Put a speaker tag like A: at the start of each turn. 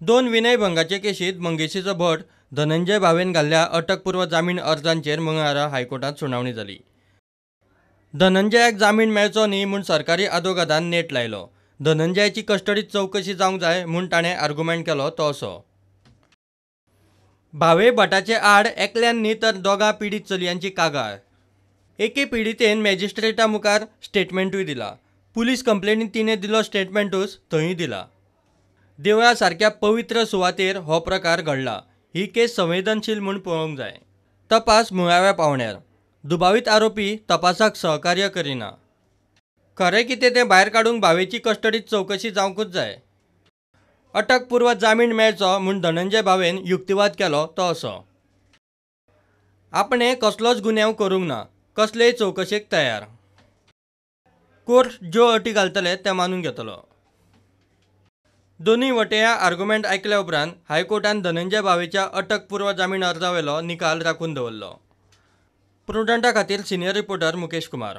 A: दोन विनयभंगाचे केशीत मंगेशीचो भट धनंजय भावेन घाल्ल्या अटकपूर्व जामीन अर्जांचेर मंगळारा हायकोर्टात सुनावणी जाली। धनंजयाक जामीन मेळचो न्ही म्हूण सरकारी आदोगादान नेट लायलो। धनंजयाची कस्टडीत चवकशी जावंक जाय म्हूण ताणें आर्ग्युमेंट केलो तो असो। भावे भटाचे आड एकल्यान न्ही तर दोगा पिडीत चलयांची कागाळ। एके पिडीतेन मॅजिस्ट्रेटा मुखार स्टेटमेंटूय दिला। पुलीस कंप्लेनींत तिणें दिलो स्टेटमेंटूच थंय दिला। देवळा सारक्या पवित्र सुवातेर हो प्रकार घडला। ही केस संवेदनशील म्हूण पळोवंक जाय। तपास मुळाव्या पावंड्यार। दुबावीत आरोपी तपासाक सहकार्य करिना। खरें कितें तें भायर काडूंक भावेची कस्टडीत चवकशी जावंकूच जाय। अटकपूर्व जामीन मेळचो म्हूण धनंजय भावेन युक्तिवाद केलो तो असो। आपणें कसलोच गुन्यांव करूंक ना, कसलेय चवकशेक तयार। कोर्ट ज्यो अटी घालतले ते मानून घेतलो। दोनूय वटेया आर्ग्युमेंट आयकल्या उपरांत हायकोर्टान धनंजय भावेच्या अटकपूर्व जामीन अर्जावेलो निकाल राखून दवरलो। प्रुडंटा खातीर सिनियर रिपोर्टर मुकेश कुमार।